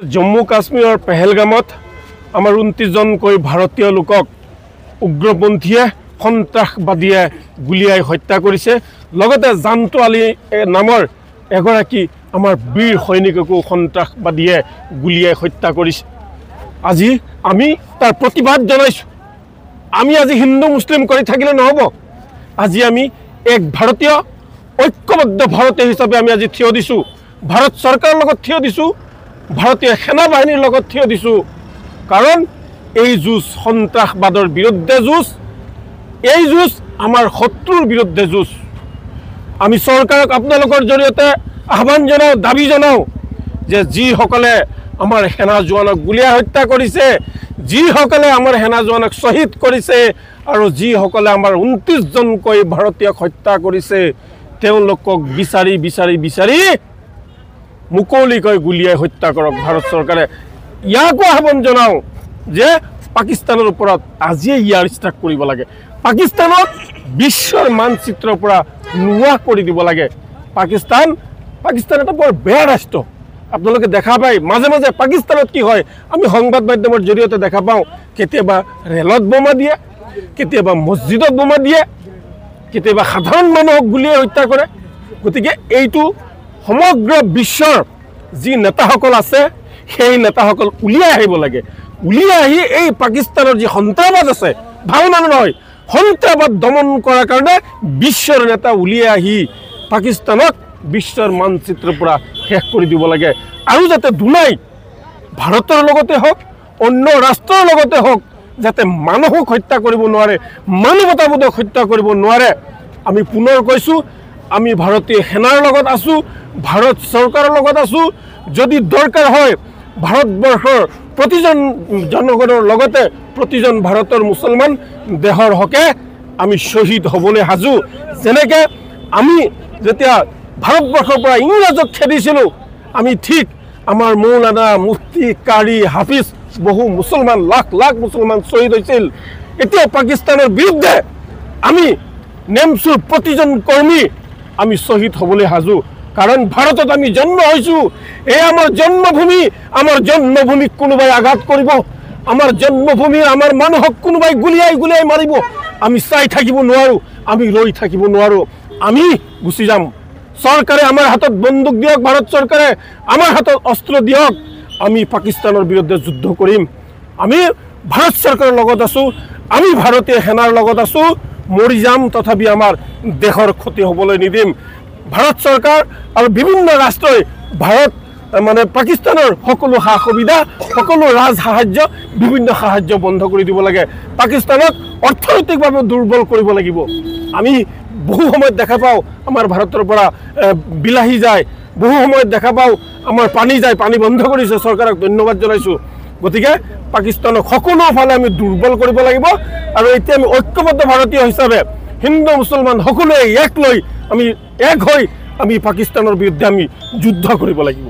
জম্মু কাশ্মীৰৰ পেহেলগামত আমাৰ 29 জনকৈ ভাৰতীয় লোকক উগ্ৰপন্থীয়ে সন্ত্ৰাসবাদীয়ে গুলিয়াই হত্যা কৰিছে। লগতে জানটো আলী নামৰ এগৰাকী আমাৰ বীৰ সৈনিককো সন্ত্ৰাসবাদীয়ে গুলিয়াই হত্যা কৰিছে। আজি আমি তাৰ প্ৰতিবাদ জনাইছো। আমি আজি হিন্দু মুছলিম কৰি থাকিলে নহব। আজি আমি এক ভাৰতীয় ঐক্যবদ্ধ ভাৰতীয় হিচাপে আমি আজি থিয় দিছো। ভাৰত চৰকাৰৰ লগত থিয় দিছো, ভাৰতীয় সেনা বাহিনীৰ লগত থিয় দিছো। কাৰণ এই যুঁজ সন্ত্ৰাসবাদৰ বিৰুদ্ধে যুঁজ, এই যুঁজ আমাৰ শত্ৰুৰ বিৰুদ্ধে যুঁজ। আমি চৰকাৰক আপোনালোকৰ জৰিয়তে আহ্বান জনাওঁ, দাবী জনাওঁ যে যিসকলে আমাৰ সেনা জোৱানক গুলিয়াই হত্যা কৰিছে, যিসকলে আমাৰ সেনা জোৱানক শ্বহীদ কৰিছে আৰু যিসকলে আমাৰ 29 জনকৈ ভাৰতীয়ক হত্যা কৰিছে, তেওঁলোকক বিচাৰি বিচাৰি বিচাৰি মুকলিকৈ গুলিয়াই হত্যা কৰক ভাৰত চৰকাৰে। ইয়াকো আহ্বান জনাওঁ যে পাকিস্তানৰ ওপৰত আজিয়ে ইয়াৰ ষ্ট্ৰাইক কৰিব লাগে। পাকিস্তানক বিশ্বৰ মানচিত্ৰৰ পৰা নোহোৱা কৰি দিব লাগে। পাকিস্তান এটা বৰ বেয়া ৰাষ্ট্ৰ। আপোনালোকে দেখা পায় মাজে মাজে পাকিস্তানত কি হয়, আমি সংবাদ মাধ্যমৰ জৰিয়তে দেখা পাওঁ। কেতিয়াবা ৰেলত বোমা দিয়ে, কেতিয়াবা মছজিদত বোমা দিয়ে, কেতিয়াবা সাধাৰণ মানুহক গুলিয়াই হত্যা কৰে। গতিকে এইটো সমগ্ৰ বিশ্বৰ যি নেতাসকল আছে, সেই নেতাসকল উলিয়াই আহিব লাগে। উলিয়াই আহি এই পাকিস্তানৰ যি সন্ত্ৰাসবাদ আছে, ভাল মানুহ নহয়, সন্ত্ৰাসবাদ দমন কৰাৰ কাৰণে বিশ্বৰ নেতা উলিয়াই আহি পাকিস্তানক বিশ্বৰ মানচিত্ৰৰ পৰা শেষ কৰি দিব লাগে। আৰু যাতে দুনাই ভাৰতৰ লগতে হওক, অন্য ৰাষ্ট্ৰৰ লগতে হওক, যাতে মানুহক হত্যা কৰিব নোৱাৰে, মানৱতাবোধক হত্যা কৰিব নোৱাৰে। আমি পুনৰ কৈছোঁ, আমি ভাৰতীয় সেনাৰ লগত আছোঁ, ভাৰত চৰকাৰৰ লগত আছোঁ। যদি দৰকাৰ হয় ভাৰতবৰ্ষৰ প্ৰতিজন জনগণৰ লগতে প্ৰতিজন ভাৰতৰ মুছলমান দেশৰ হকে আমি শ্বহীদ হ'বলৈ সাজু। যেনেকৈ আমি যেতিয়া ভাৰতবৰ্ষৰ পৰা ইংৰাজক খেদিছিলোঁ, আমি ঠিক আমাৰ মৌলানা, মুফতি, কাৰী, হাফিজ বহু মুছলমান, লাখ লাখ মুছলমান শ্বহীদ হৈছিল। এতিয়া পাকিস্তানৰ বিৰুদ্ধে আমি নেমচুৰ প্ৰতিজন কৰ্মী আমি শ্বহীদ হ'বলৈ সাজু। কাৰণ ভাৰতত আমি জন্ম হৈছোঁ, এই আমাৰ জন্মভূমি। আমাৰ জন্মভূমিক কোনোবাই আঘাত কৰিব, আমাৰ জন্মভূমিৰ আমাৰ মানুহক কোনোবাই গুলিয়াই গুলিয়াই মাৰিব। আমি চাই থাকিব নোৱাৰোঁ, আমি ৰৈ থাকিব নোৱাৰোঁ, আমি গুচি যাম। চৰকাৰে আমাৰ হাতত বন্দুক দিয়ক, ভাৰত চৰকাৰে আমাৰ হাতত অস্ত্ৰ দিয়ক, আমি পাকিস্তানৰ বিৰুদ্ধে যুদ্ধ কৰিম। আমি ভাৰত চৰকাৰৰ লগত আছোঁ, আমি ভাৰতীয় সেনাৰ লগত আছোঁ। মৰি যাম, তথাপি আমাৰ দেশৰ ক্ষতি হ'বলৈ নিদিম। ভাৰত চৰকাৰ আৰু বিভিন্ন ৰাষ্ট্ৰই পাকিস্তানৰ সকলো সা সুবিধা, সকলো ৰাজ সাহায্য, বিভিন্ন সাহায্য বন্ধ কৰি দিব লাগে। পাকিস্তানক অৰ্থনৈতিকভাৱে দুৰ্বল কৰিব লাগিব। আমি বহু সময়ত দেখা পাওঁ আমাৰ ভাৰতৰ পৰা বিলাহী যায়, বহু সময়ত দেখা পাওঁ আমাৰ পানী যায়, পানী বন্ধ কৰিছে, চৰকাৰক ধন্যবাদ জনাইছোঁ। গতিকে পাকিস্তানক সকলো ফালে আমি দুৰ্বল কৰিব লাগিব। আৰু এতিয়া আমি ঐক্যবদ্ধ ভাৰতীয় হিচাপে হিন্দু মুছলমান সকলোৱে এক লৈ আমি এক হৈ আমি পাকিস্তানৰ বিৰুদ্ধে আমি যুদ্ধ কৰিব লাগিব।